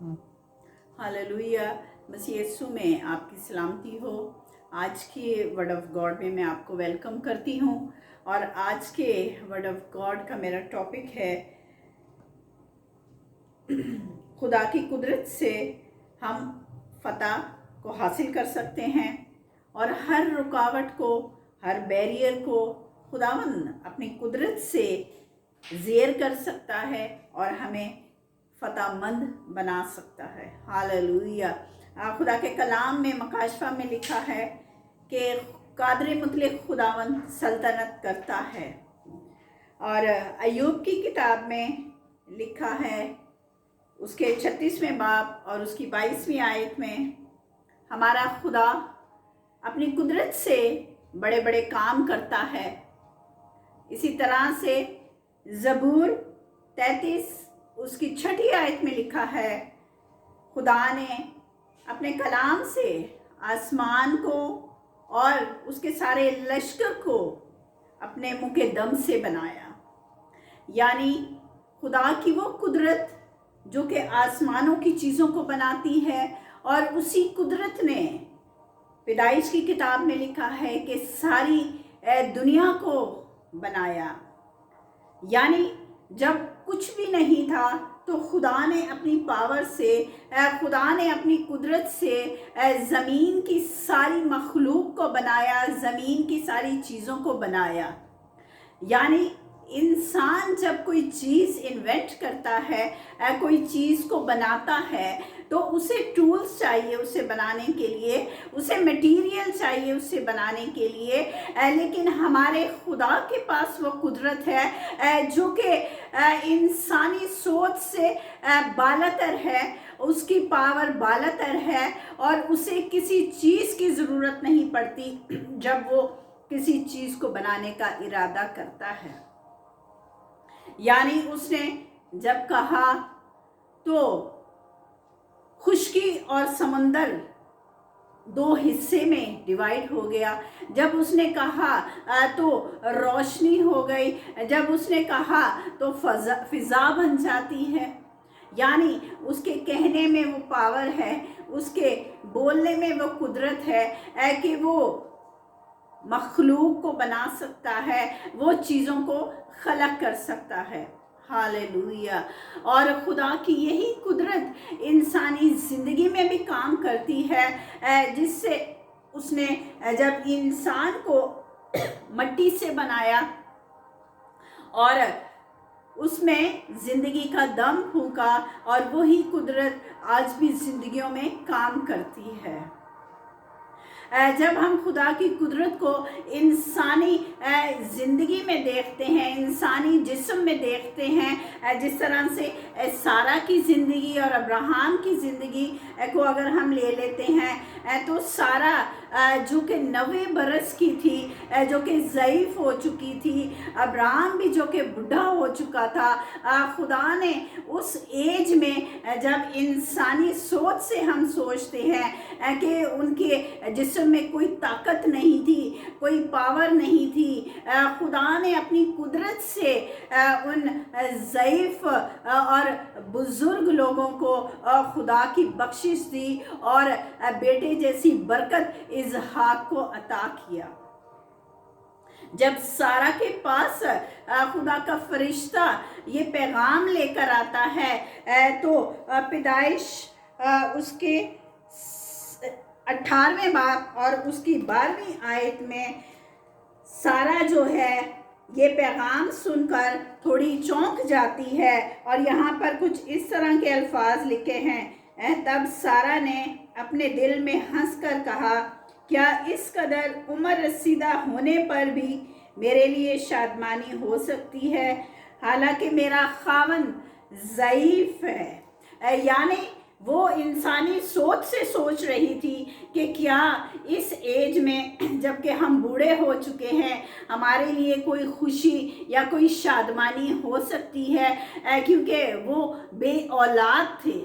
Hallelujah. मसीह यीशु में आपकी सलामती हो। आज के वर्ड ऑफ गॉड में मैं आपको वेलकम करती हूँ और आज के वर्ड ऑफ गॉड का मेरा टॉपिक है खुदा की कुदरत से हम फतह को हासिल कर सकते हैं और हर रुकावट को, हर बैरियर को खुदावंद अपनी कुदरत से ज़ेर कर सकता है और हमें फतहमंद बना सकता है। हालेलुया। खुदा के कलाम में मकाशफा में लिखा है कि कादर मुतलक खुदावंद सल्तनत करता है। और अय्यूब की किताब में लिखा है उसके 36वें बाब और उसकी 22वीं आयत में, हमारा खुदा अपनी कुदरत से बड़े बड़े काम करता है। इसी तरह से ज़बूर 33 उसकी 6ठी आयत में लिखा है, खुदा ने अपने कलाम से आसमान को और उसके सारे लश्कर को अपने मुँह के दम से बनाया। यानी खुदा की वो कुदरत जो कि आसमानों की चीज़ों को बनाती है, और उसी कुदरत ने पैदाइश की किताब में लिखा है कि सारी दुनिया को बनाया। यानी जब कुछ भी नहीं था तो खुदा ने अपनी पावर से, खुदा ने अपनी कुदरत से ज़मीन की सारी मखलूक को बनाया, ज़मीन की सारी चीज़ों को बनाया। यानी इंसान जब कोई चीज़ इन्वेंट करता है, कोई चीज़ को बनाता है, तो उसे टूल्स चाहिए उसे बनाने के लिए, उसे मटेरियल चाहिए उसे बनाने के लिए। लेकिन हमारे खुदा के पास वो कुदरत है जो कि इंसानी सोच से बालातर है, उसकी पावर बालातर है और उसे किसी चीज़ की ज़रूरत नहीं पड़ती जब वो किसी चीज़ को बनाने का इरादा करता है। यानी उसने जब कहा तो खुश्की और समंदर 2 हिस्से में डिवाइड हो गया। जब उसने कहा तो रोशनी हो गई। जब उसने कहा तो फिजा बन जाती है। यानी उसके कहने में वो पावर है, उसके बोलने में वो कुदरत है कि वो मखलूक को बना सकता है, वो चीज़ों को खलक कर सकता है। हालेलुया। और खुदा की यही कुदरत इंसानी ज़िंदगी में भी काम करती है, जिससे उसने जब इंसान को मिट्टी से बनाया और उसमें ज़िंदगी का दम फूंका, और वही कुदरत आज भी ज़िंदगियों में काम करती है। जब हम खुदा की कुदरत को इंसानी ज़िंदगी में देखते हैं, इंसानी जिस्म में देखते हैं, जिस तरह से सारा की ज़िंदगी और अब्राहम की ज़िंदगी को अगर हम ले लेते हैं, तो सारा जो कि 90 बरस की थी, जो कि ज़ईफ़ हो चुकी थी, अब्राहम भी जो कि बूढ़ा हो चुका था, खुदा ने उस एज में, जब इंसानी सोच से हम सोचते हैं कि उनके जिस्म में कोई ताकत नहीं थी, कोई पावर नहीं थी, खुदा ने अपनी कुदरत से उन ज़ईफ़ और बुज़ुर्ग लोगों को खुदा की बख्शिश दी और बेटे जैसी बरकत इसहाक को अता किया। जब सारा के पास खुदा का फरिश्ता ये पैगाम लेकर आता है, तो पैदाइश उसके 18वें बाब और उसकी 12वीं आयत में सारा जो है ये पैगाम सुनकर थोड़ी चौंक जाती है, और यहाँ पर कुछ इस तरह के अल्फाज लिखे हैं, तब सारा ने अपने दिल में हंसकर कहा, क्या इस कदर उम्र रसीदा होने पर भी मेरे लिए शादमानी हो सकती है, हालांकि मेरा खावन ज़ईफ़ है। यानी वो इंसानी सोच से सोच रही थी कि क्या इस एज में, जबकि हम बूढ़े हो चुके हैं, हमारे लिए कोई खुशी या कोई शादमानी हो सकती है, क्योंकि वो बे औलाद थे।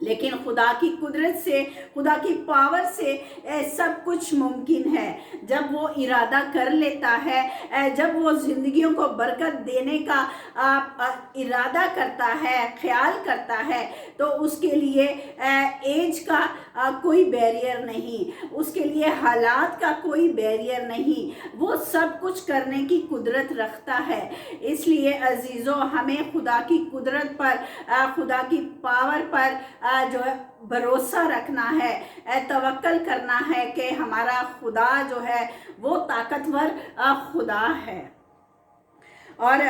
लेकिन खुदा की कुदरत से, खुदा की पावर से सब कुछ मुमकिन है। जब वो इरादा कर लेता है, जब वो ज़िंदगियों को बरकत देने का इरादा करता है, ख्याल करता है, तो उसके लिए एज का कोई बैरियर नहीं, उसके लिए हालात का कोई बैरियर नहीं, वो सब कुछ करने की कुदरत रखता है। इसलिए अजीज़ों, हमें खुदा की कुदरत पर, खुदा की पावर पर जो है भरोसा रखना है, तवक्कल करना है कि हमारा खुदा जो है वो ताकतवर खुदा है। और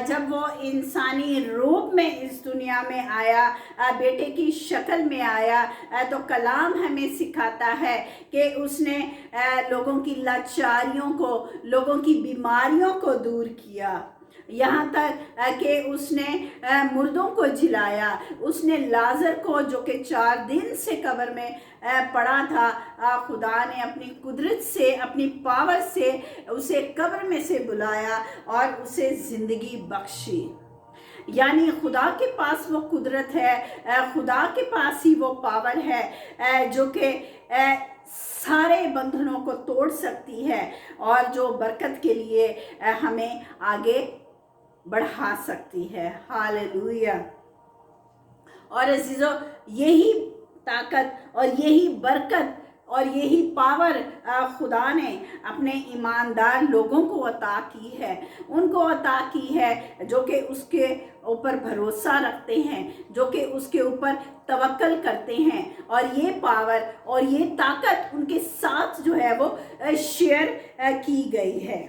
जब वो इंसानी रूप में इस दुनिया में आया, बेटे की शक्ल में आया, तो कलाम हमें सिखाता है कि उसने लोगों की लाचारियों को, लोगों की बीमारियों को दूर किया, यहाँ तक कि उसने मुर्दों को जिलाया। उसने लाजर को, जो कि 4 दिन से कब्र में पड़ा था, खुदा ने अपनी कुदरत से, अपनी पावर से उसे कब्र में से बुलाया और उसे ज़िंदगी बख्शी। यानी खुदा के पास वो कुदरत है, खुदा के पास ही वो पावर है जो कि सारे बंधनों को तोड़ सकती है और जो बरकत के लिए हमें आगे बढ़ा सकती है। हालेलुया। और अजीजों, यही ताकत और यही बरकत और यही पावर खुदा ने अपने ईमानदार लोगों को अता की है, उनको अता की है जो कि उसके ऊपर भरोसा रखते हैं, जो कि उसके ऊपर तवक्कल करते हैं। और ये पावर और ये ताकत उनके साथ जो है वो शेयर की गई है।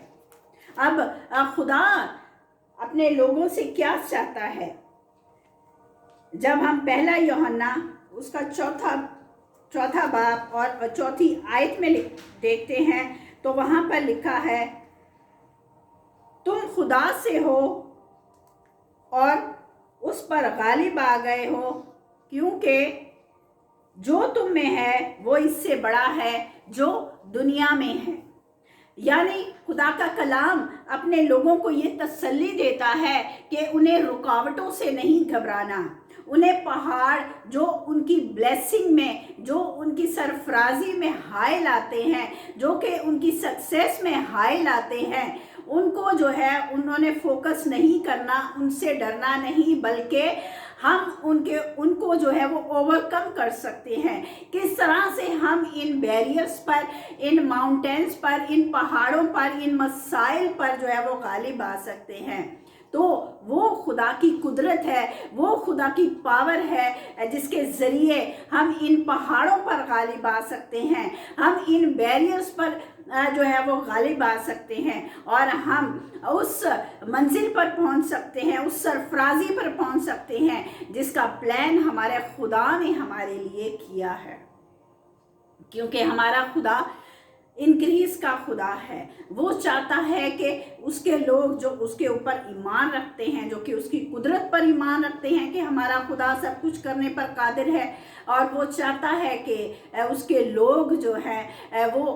अब खुदा अपने लोगों से क्या चाहता है? जब हम 1 यूहन्ना उसका चौथा बाब और 4 आयत में देखते हैं, तो वहाँ पर लिखा है, तुम खुदा से हो और उस पर गालिब आ गए हो, क्योंकि जो तुम में है वो इससे बड़ा है जो दुनिया में है। यानी खुदा का कलाम अपने लोगों को ये तसल्ली देता है कि उन्हें रुकावटों से नहीं घबराना, उन्हें पहाड़ जो उनकी ब्लेसिंग में, जो उनकी सरफराजी में हाय लाते हैं, जो कि उनकी सक्सेस में हाय लाते हैं, उनको जो है उन्होंने फोकस नहीं करना, उनसे डरना नहीं, बल्कि हम उनको जो है वो ओवरकम कर सकते हैं। किस तरह से हम इन बैरियर्स पर, इन माउंटेन्स पर, इन पहाड़ों पर, इन मसाइल पर जो है वो गालिब आ सकते हैं। तो वो खुदा की कुदरत है, वो खुदा की पावर है जिसके ज़रिए हम इन पहाड़ों पर गालिब आ सकते हैं, हम इन बैरियर्स पर जो है वो गालिब आ सकते हैं और हम उस मंजिल पर पहुंच सकते हैं, उस सरफराजी पर पहुंच सकते हैं जिसका प्लान हमारे खुदा ने हमारे लिए किया है। क्योंकि हमारा खुदा इंक्रीज का खुदा है। वो चाहता है कि उसके लोग जो उसके ऊपर ईमान रखते हैं, जो कि उसकी कुदरत पर ईमान रखते हैं कि हमारा खुदा सब कुछ करने पर कादिर है, और वो चाहता है कि उसके लोग जो हैं वो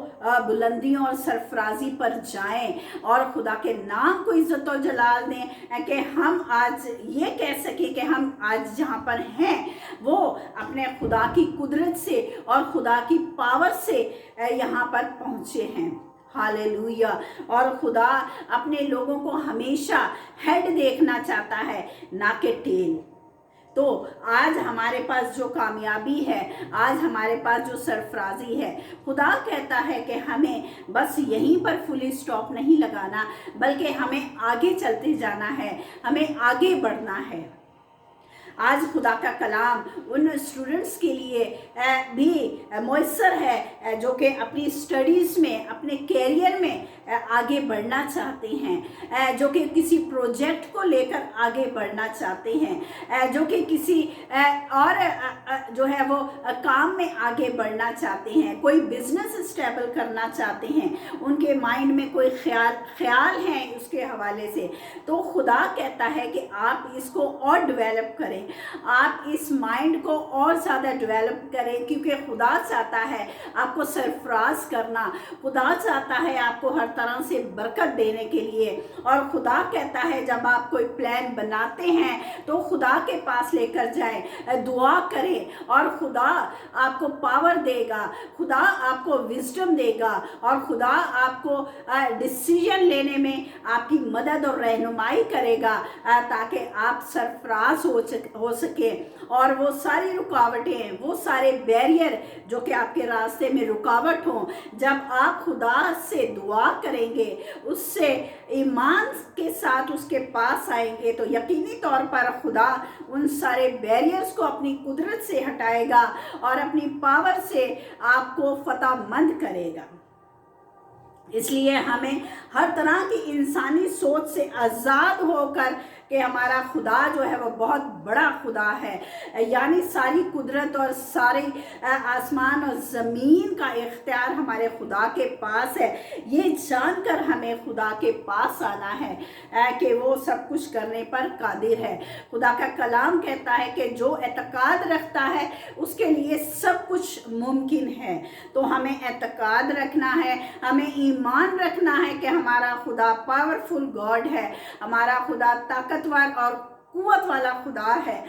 बुलंदियों और सरफराजी पर जाएं और खुदा के नाम को इज़्ज़त और जलाल दें, कि हम आज ये कह सकें कि हम आज जहाँ पर हैं वो अपने खुदा की कुदरत से और खुदा की पावर से यहाँ पर पहुँचे हैं। हालेलुया। और खुदा अपने लोगों को हमेशा हेड देखना चाहता है, ना कि टेल। तो आज हमारे पास जो कामयाबी है, आज हमारे पास जो सरफराजी है, खुदा कहता है कि हमें बस यहीं पर फुली स्टॉप नहीं लगाना, बल्कि हमें आगे चलते जाना है, हमें आगे बढ़ना है। आज खुदा का कलाम उन स्टूडेंट्स के लिए भी मुयस्सर है जो कि अपनी स्टडीज़ में, अपने कैरियर में आगे बढ़ना चाहते हैं, जो कि किसी प्रोजेक्ट को लेकर आगे बढ़ना चाहते हैं, जो कि किसी और जो है वो काम में आगे बढ़ना चाहते हैं, कोई बिजनेस स्टेबल करना चाहते हैं, उनके माइंड में कोई ख्याल है उसके हवाले से। तो खुदा कहता है कि आप इसको और डेवलप करें, آپ اس مائنڈ کو اور زیادہ ڈیولپ کریں، کیونکہ خدا چاہتا ہے آپ کو سرفراز کرنا، خدا چاہتا ہے آپ کو ہر طرح سے برکت دینے کے لیے۔ اور خدا کہتا ہے جب آپ کوئی پلان بناتے ہیں تو خدا کے پاس لے کر جائیں، دعا کریں، اور خدا آپ کو پاور دے گا، خدا آپ کو وزڈم دے گا، اور خدا آپ کو ڈیسیژن لینے میں آپ کی مدد اور رہنمائی کرے گا، تاکہ آپ سرفراز ہو سکیں۔ اور وہ ساری رکاوٹیں، وہ سارے بیریئر جو کہ آپ کے راستے میں رکاوٹ ہوں، جب آپ خدا سے دعا کریں گے، اس سے ایمان کے ساتھ اس کے پاس آئیں گے، تو یقینی طور پر خدا ان سارے بیریئرز کو اپنی قدرت سے ہٹائے گا اور اپنی پاور سے آپ کو فتح مند کرے گا۔ اس لیے ہمیں ہر طرح کی انسانی سوچ سے آزاد ہو کر کہ ہمارا خدا جو ہے وہ بہت بڑا خدا ہے، یعنی ساری قدرت اور ساری آسمان اور زمین کا اختیار ہمارے خدا کے پاس ہے، یہ جان کر ہمیں خدا کے پاس آنا ہے کہ وہ سب کچھ کرنے پر قادر ہے۔ خدا کا کلام کہتا ہے کہ جو اعتقاد رکھتا ہے اس کے لیے سب کچھ ممکن ہے۔ تو ہمیں اعتقاد رکھنا ہے، ہمیں ایمان رکھنا ہے کہ ہمارا خدا پاورفل گاڈ ہے، ہمارا خدا طاقتور اور قوت والا خدا ہے،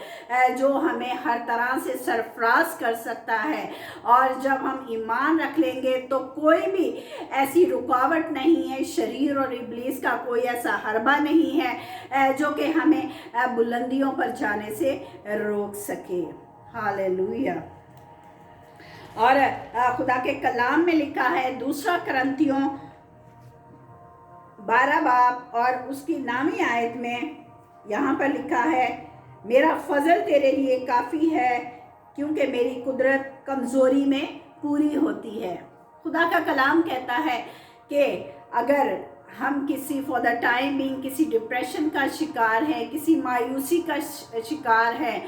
جو ہمیں ہر طرح سے سرفراز کر سکتا ہے۔ اور جب ہم ایمان رکھ لیں گے تو کوئی بھی ایسی رکاوٹ نہیں ہے، شریر اور ابلیس کا کوئی ایسا حربہ نہیں ہے جو کہ ہمیں بلندیوں پر جانے سے روک سکے۔ ہاللیلویہ۔ اور خدا کے کلام میں لکھا ہے 2 کرنتھیوں 12 باب اور اس کی 9ویں آیت میں یہاں پر لکھا ہے، میرا فضل تیرے لیے کافی ہے کیونکہ میری قدرت کمزوری میں پوری ہوتی ہے۔ خدا کا کلام کہتا ہے کہ اگر ہم کسی فار دا ٹائم بینگ کسی ڈپریشن کا شکار ہیں، کسی مایوسی کا شکار ہیں،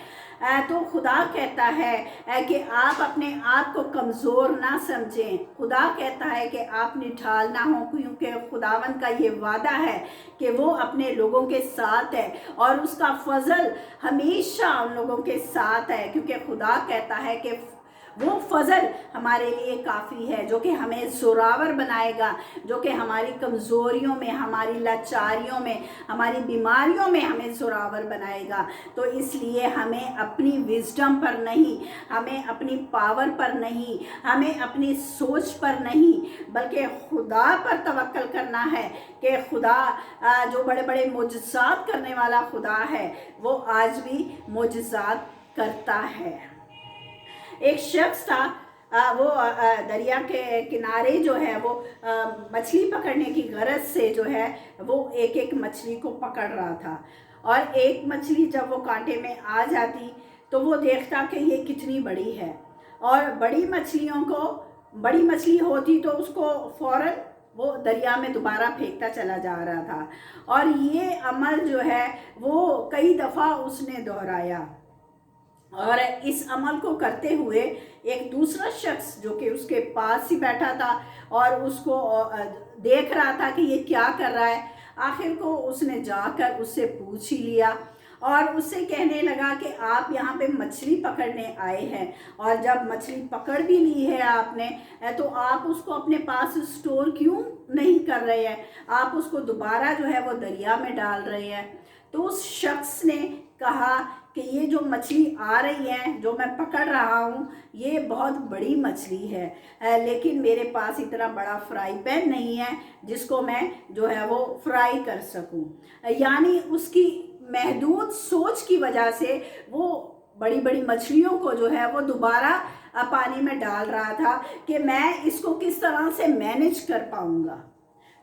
تو خدا کہتا ہے کہ آپ اپنے آپ کو کمزور نہ سمجھیں۔ خدا کہتا ہے کہ آپ نڈھال نہ ہوں، کیونکہ خداوند کا یہ وعدہ ہے کہ وہ اپنے لوگوں کے ساتھ ہے، اور اس کا فضل ہمیشہ ان لوگوں کے ساتھ ہے، کیونکہ خدا کہتا ہے کہ وہ فضل ہمارے لیے کافی ہے، جو کہ ہمیں زوراور بنائے گا، جو کہ ہماری کمزوریوں میں، ہماری لاچاریوں میں، ہماری بیماریوں میں ہمیں زوراور بنائے گا۔ تو اس لیے ہمیں اپنی وزڈم پر نہیں، ہمیں اپنی پاور پر نہیں، ہمیں اپنی سوچ پر نہیں، بلکہ خدا پر توکل کرنا ہے کہ خدا جو بڑے بڑے معجزات کرنے والا خدا ہے، وہ آج بھی معجزات کرتا ہے۔ ایک شخص تھا، وہ دریا کے کنارے جو ہے وہ مچھلی پکڑنے کی غرض سے جو ہے وہ ایک ایک مچھلی کو پکڑ رہا تھا، اور ایک مچھلی جب وہ کانٹے میں آ جاتی تو وہ دیکھتا کہ یہ کتنی بڑی ہے، اور بڑی مچھلیوں کو، بڑی مچھلی ہوتی تو اس کو فوراً وہ دریا میں دوبارہ پھینکتا چلا جا رہا تھا، اور یہ عمل جو ہے وہ کئی دفعہ اس نے دہرایا۔ اور اس عمل کو کرتے ہوئے ایک دوسرا شخص جو کہ اس کے پاس ہی بیٹھا تھا اور اس کو دیکھ رہا تھا کہ یہ کیا کر رہا ہے، آخر کو اس نے جا کر اس سے پوچھ ہی لیا، اور اس سے کہنے لگا کہ آپ یہاں پہ مچھلی پکڑنے آئے ہیں، اور جب مچھلی پکڑ بھی لی ہے آپ نے، تو آپ اس کو اپنے پاس اسٹور کیوں نہیں کر رہے ہیں، آپ اس کو دوبارہ جو ہے وہ دریا میں ڈال رہے ہیں۔ تو اس شخص نے کہا کہ یہ جو مچھلی آ رہی ہے، جو میں پکڑ رہا ہوں، یہ بہت بڑی مچھلی ہے، لیکن میرے پاس اتنا بڑا فرائی پین نہیں ہے جس کو میں جو ہے وہ فرائی کر سکوں۔ یعنی اس کی محدود سوچ کی وجہ سے وہ بڑی بڑی مچھلیوں کو جو ہے وہ دوبارہ پانی میں ڈال رہا تھا کہ میں اس کو کس طرح سے مینیج کر پاؤں گا۔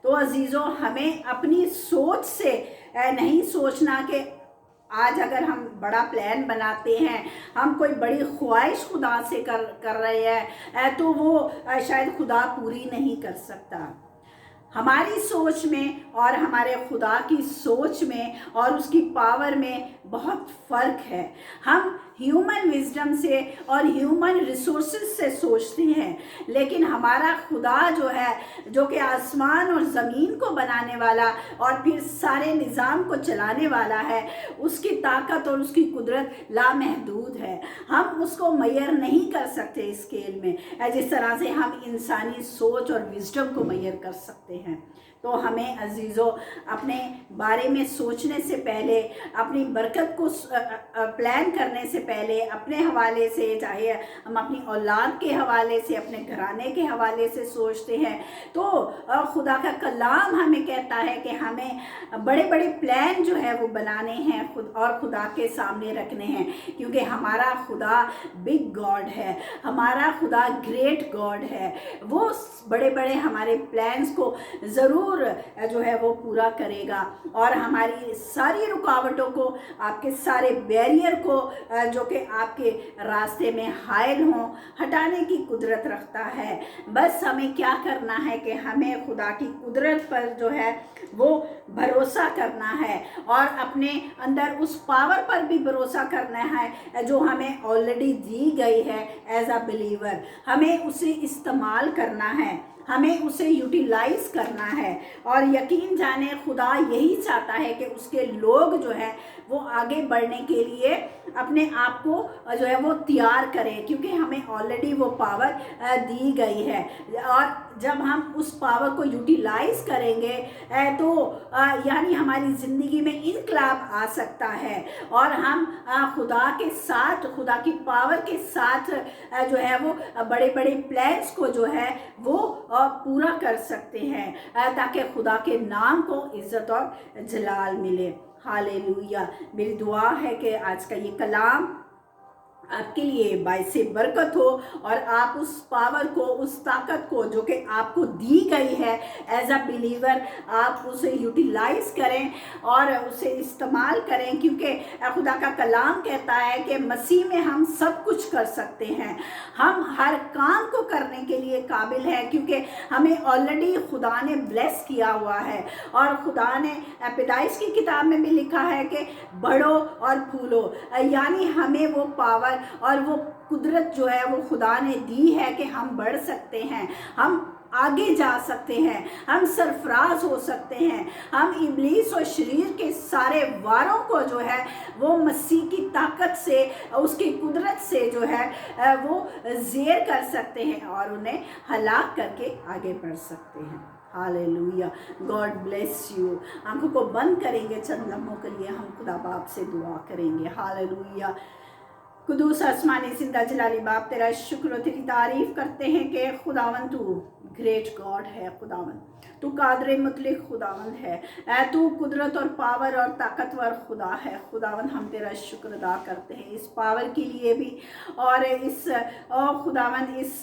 تو عزیزوں، ہمیں اپنی سوچ سے نہیں سوچنا کہ آج اگر ہم بڑا پلان بناتے ہیں، ہم کوئی بڑی خواہش خدا سے کر رہے ہیں، تو وہ شاید خدا پوری نہیں کر سکتا۔ ہماری سوچ میں اور ہمارے خدا کی سوچ میں اور اس کی پاور میں بہت فرق ہے۔ ہم ह्यूमन विजडम से और ह्यूमन रिसोर्सेज से सोचते हैं, लेकिन हमारा खुदा जो है, जो कि आसमान और ज़मीन को बनाने वाला और फिर सारे निज़ाम को चलाने वाला है, उसकी ताकत और उसकी कुदरत लामहदूद है। हम उसको मैयर नहीं कर सकते स्केल में, जिस तरह से हम इंसानी सोच और विजडम को मैयर कर सकते हैं। तो हमें अजीज़ों अपने बारे में सोचने से पहले, अपनी बरकत को प्लान करने से पहले, अपने हवाले से, चाहे हम अपनी औलाद के हवाले से, अपने घराने के हवाले से सोचते हैं, तो खुदा का कलाम हमें कहता है कि हमें बड़े बड़े प्लान जो है वो बनाने हैं खुद और खुदा के सामने रखने हैं, क्योंकि हमारा खुदा बिग गॉड है, हमारा खुदा ग्रेट गॉड है। वो बड़े बड़े हमारे प्लान्स को ज़रूर जो है वो पूरा करेगा और हमारी सारी रुकावटों को, आपके सारे बैरियर को जो कि आपके रास्ते में हायल हों, हटाने की कुदरत रखता है। बस हमें क्या करना है कि हमें खुदा की कुदरत पर जो है वो भरोसा करना है और अपने अंदर उस पावर पर भी भरोसा करना है जो हमें ऑलरेडी दी गई है एज अ बिलीवर। हमें उसे इस्तेमाल करना है, हमें उसे यूटिलाइज करना है और यकीन जाने खुदा यही चाहता है कि उसके लोग जो है वो आगे बढ़ने के लिए अपने आप को जो है वो तैयार करें, क्योंकि हमें ऑलरेडी वो पावर दी गई है। और जब हम उस पावर को यूटिलाइज करेंगे तो यानी हमारी ज़िंदगी में इनकलाब आ सकता है और हम खुदा के साथ, खुदा की पावर के साथ जो है वो बड़े बड़े प्लान्स को जो है वो पूरा कर सकते हैं, ताकि खुदा के नाम को इज़्ज़त और जलाल मिले। हालेलुया। मेरी दुआ है कि आज का ये कलाम आपके लिए बाइसे बरकत हो और आप उस पावर को, उस ताकत को जो कि आपको दी गई है एज अ बिलीवर, आप उसे यूटिलाइज करें और उसे इस्तेमाल करें, क्योंकि खुदा का कलाम कहता है कि मसीह में हम सब कुछ कर सकते हैं। हम हर काम को करने के लिए काबिल हैं, क्योंकि हमें ऑलरेडी खुदा ने ब्लेस किया हुआ है और खुदा ने पैदाइश की किताब में भी लिखा है कि बढ़ो और फूलो, यानी हमें वो पावर और वो कुदरत जो है वो खुदा ने दी है कि हम बढ़ सकते हैं, हम आगे जा सकते हैं, हम सरफराज हो सकते हैं, हम इब्लीस और शरीर के सारे वारों को जो है वो मसीह की ताकत से, उसकी कुदरत से जो है वो ज़ेर कर सकते हैं और उन्हें हलाक करके आगे बढ़ सकते हैं। हालेलुया। God bless you. आंखों को बंद करेंगे चंद लम्हों के लिए, हम खुदा बाप से दुआ करेंगे। हालेलुया। कुदूस आसमानी जिंदा जलाली बाप, तेरा शुक्र और तेरी तारीफ करते हैं कि खुदावन तू ग्रेट गॉड है, खुदावन तू कादरे मुतलिक खुदावन है, तू कुदरत और पावर और ताकतवर खुदा है। खुदावन हम तेरा शुक्र अदा करते हैं इस पावर के लिए भी और इस खुदावन इस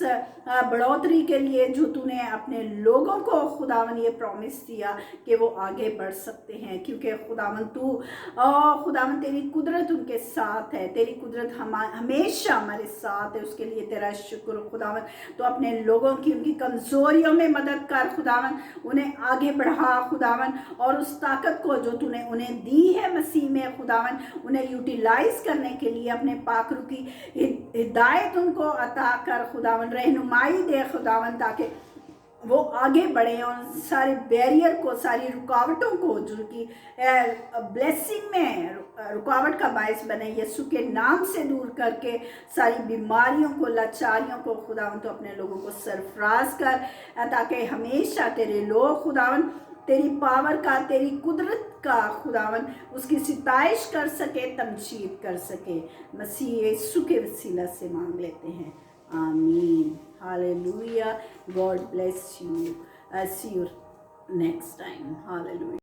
बढ़ोतरी के लिए जो तूने अपने लोगों को खुदावन ये प्रॉमिस दिया कि वो आगे बढ़ सकते हैं, क्योंकि खुदावन तू खुदावन तेरी कुदरत उनके साथ है, तेरी कुदरत हमेशा हमारे साथ है। उसके लिए तेरा शुक्र खुदावन। तो अपने लोगों की, उनकी कमज़ोरियों में मदद कर खुदावन, उन्हें आगे बढ़ा खुदावन और उस ताकत को जो तूने उन्हें दी है मसीह में खुदावन, उन्हें यूटिलाइज करने के लिए अपने पाकरू की हिदायत उनको अता कर खुदावन, रहनुमाई दे खुदावन, ताकि वो आगे बढ़े और सारे बैरियर को, सारी रुकावटों को जो कि ब्लेसिंग में रुकावट का बायस बने, यीशु के नाम से दूर करके सारी बीमारियों को, लाचारियों को खुदावन तो अपने लोगों को सरफराज कर, ताकि हमेशा तेरे लोग खुदावन तेरी पावर का, तेरी कुदरत का खुदावन उसकी सिताइश कर सके, तमजीद कर सके। मसीह यीशु के वसीला से मांग लेते हैं, आमीन। Hallelujah. God bless you. See you next time. Hallelujah.